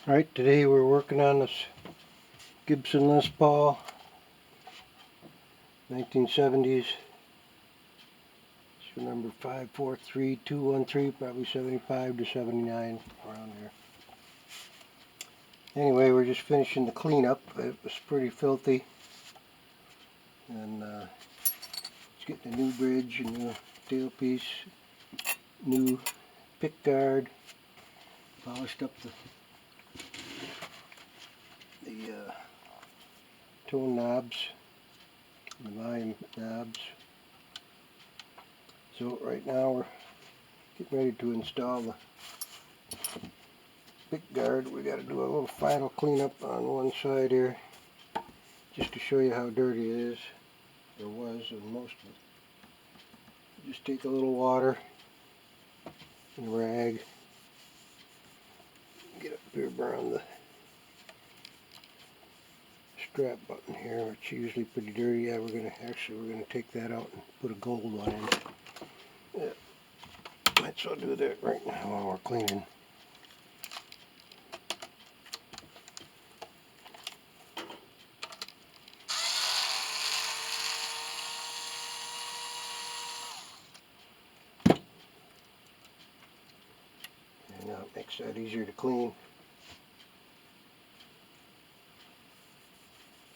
Alright, today we're working on this Gibson Les Paul 1970s. It's number 543213, probably 75 to 79, around there. Anyway, we're just finishing the cleanup. It was pretty filthy. And it's getting a new bridge, a new tailpiece, new pickguard, polished up the tone knobs, the volume knobs. So right now we're getting ready to install the pickguard. We got to do a little final cleanup on one side here, just to show you how dirty it is, or was, and most of it. Just take a little water and a rag, get up here around the strap button here, which is usually pretty dirty. Yeah, we're gonna take that out and put a gold one in. Yeah, might as well do that right now while we're cleaning. And now it makes that easier to clean.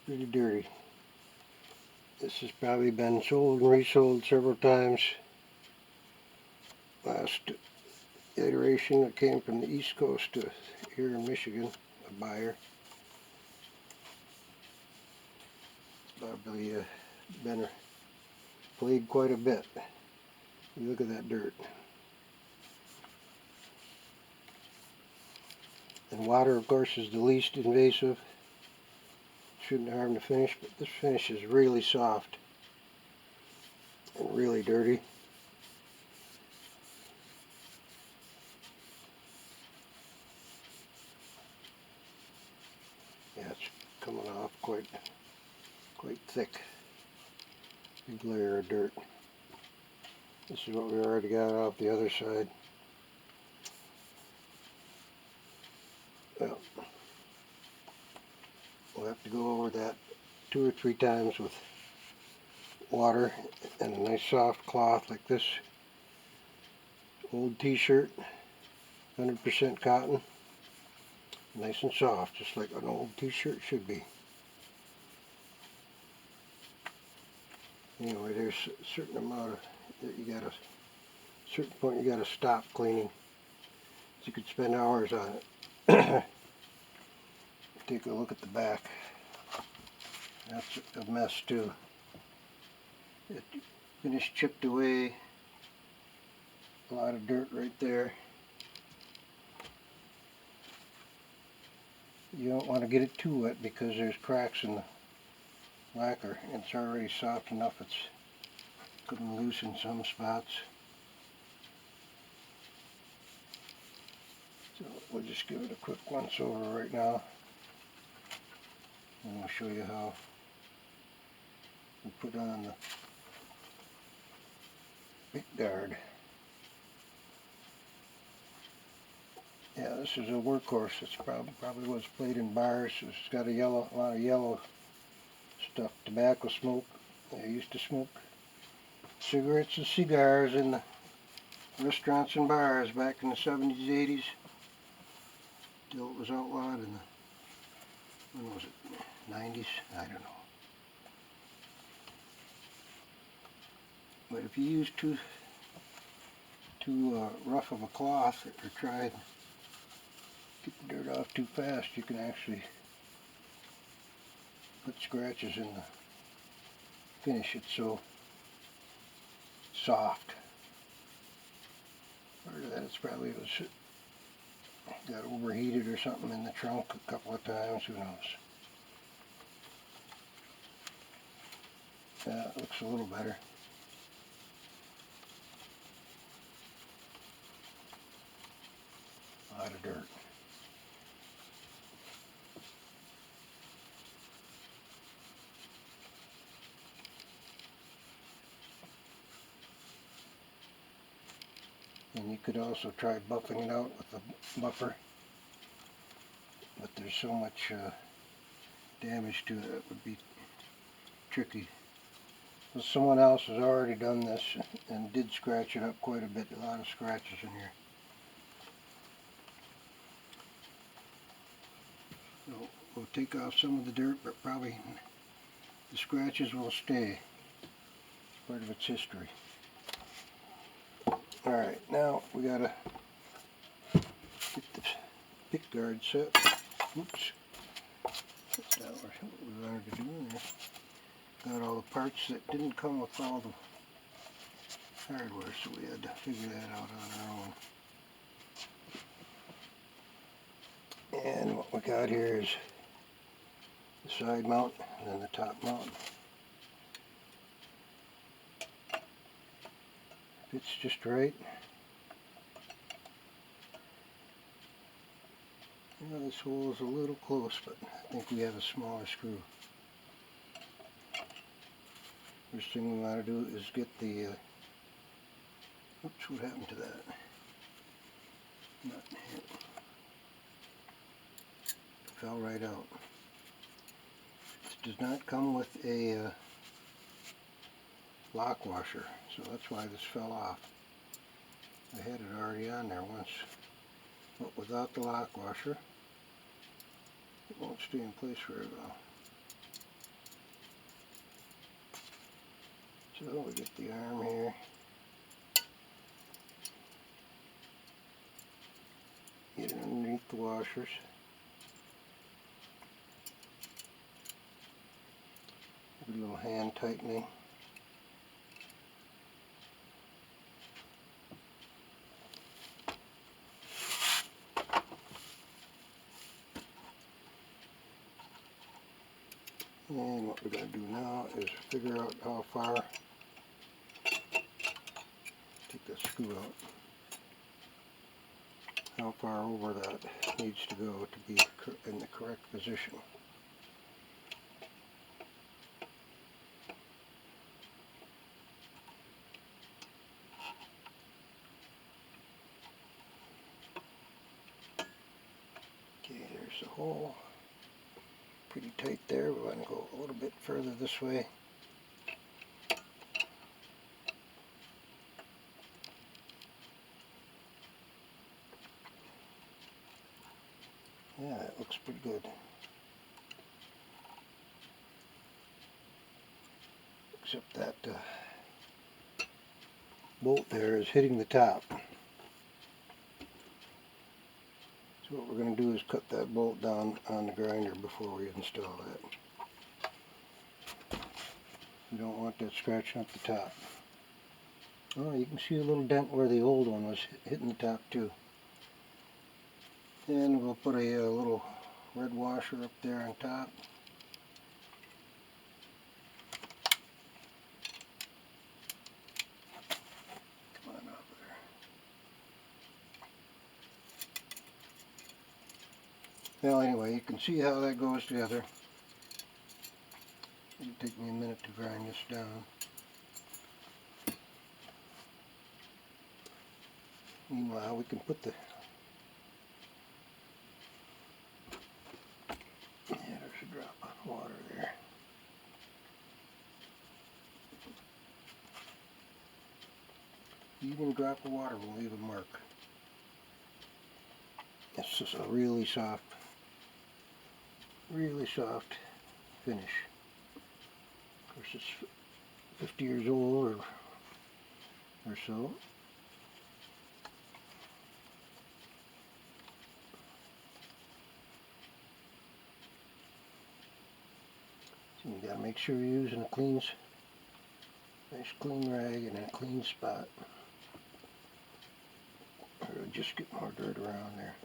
Pretty dirty. This has probably been sold and resold several times. Last iteration that came from the East Coast to here in Michigan, a buyer. Probably been played quite a bit. Look at that dirt. And water, of course, is the least invasive. Shouldn't harm the finish, but this finish is really soft and really dirty. Yeah, it's coming off quite thick. Big layer of dirt. This is what we already got off the other side. Well, we'll have to go over that 2 or 3 times with water and a nice soft cloth like this. Old t-shirt, 100% cotton, nice and soft, just like an old t-shirt should be. Anyway, there's a certain amount of that you gotta, certain point you gotta stop cleaning. You could spend hours on it. Take a look at the back. That's a mess too. It finished chipped away. A lot of dirt right there. You don't want to get it too wet because there's cracks in the lacquer. It's already soft enough it's coming loose in some spots. So we'll just give it a quick once over right now. And I'll show you how we put on the pickguard. Yeah, this is a workhorse. It's probably was played in bars. It's got a lot of yellow stuff, tobacco smoke. They used to smoke cigarettes and cigars in the restaurants and bars back in the 70s, 80s. Till it was outlawed in the, when was it, 90s? I don't know. But if you use too rough of a cloth or try to get the dirt off too fast, you can actually put scratches in the finish. It's so soft. Part of that it's probably got overheated or something in the trunk a couple of times, who knows. It looks a little better. A lot of dirt. And you could also try buffing it out with a buffer. there's so much damage to it, it would be tricky. So someone else has already done this and did scratch it up quite a bit. A lot of scratches in here. So we'll take off some of the dirt, but probably the scratches will stay. It's part of its history. Alright, now we gotta get the pick guard set. Oops. That's not what we wanted to do there. Got all the parts that didn't come with all the hardware, so we had to figure that out on our own. And what we got here is the side mount and then the top mount. Fits just right. You know, this hole is a little close, but I think we have a smaller screw. First thing we want to do is get the, oops, what happened to that? Nut hit. Fell right out. This does not come with a lock washer, so that's why this fell off. I had it already on there once, but without the lock washer, it won't stay in place very well. So we get the arm here. Get it underneath the washers. A little hand tightening. And what we're going to do now is figure out how far, take that screw out, how far over that needs to go to be in the correct position. Okay, there's the hole. Pretty tight there. We're going to go a little bit further this way. Yeah, it looks pretty good. Except that bolt there is hitting the top. So what we're going to do is cut that bolt down on the grinder before we install that. We don't want that scratching up the top. Oh, you can see a little dent where the old one was hitting the top too. And we'll put a little red washer up there on top. Come on up there. Well, anyway, you can see how that goes together. It'll take me a minute to grind this down. Meanwhile, we can put the, yeah, there's a drop of water there. Even a drop of water will leave a mark. This is a really soft finish. Of course, it's 50 years old or so. So you gotta make sure you're using a nice clean rag and a clean spot, or it'll just get more dirt around there.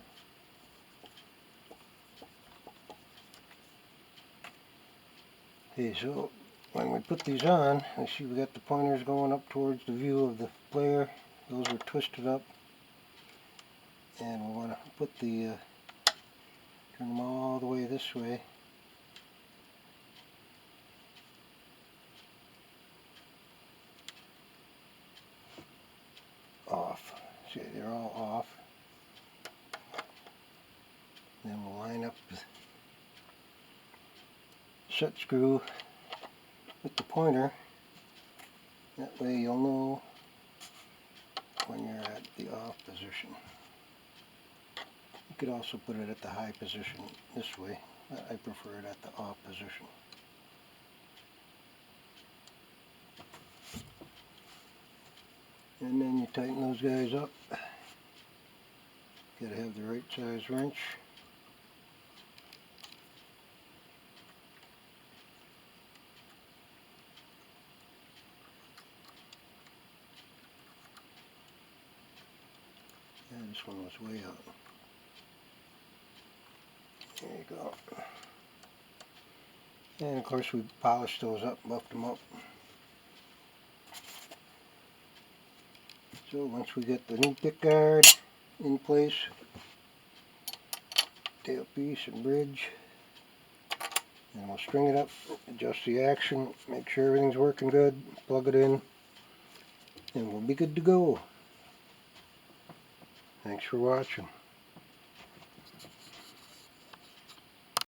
Okay, so when we put these on, I see we got the pointers going up towards the view of the player. Those are twisted up, and we want to put the turn them all the way this way. Off. See, they're all off. Then we'll line up the set screw with the pointer. That way you'll know when you're at the off position. You could also put it at the high position this way. I prefer it at the off position. And then you tighten those guys up. Gotta have the right size wrench. Yeah, this one was way out. There you go. And of course we polished those up, buffed them up. So once we get the new pickguard in place, tailpiece and bridge, and we'll string it up, adjust the action, make sure everything's working good, plug it in, and we'll be good to go. Thanks for watching.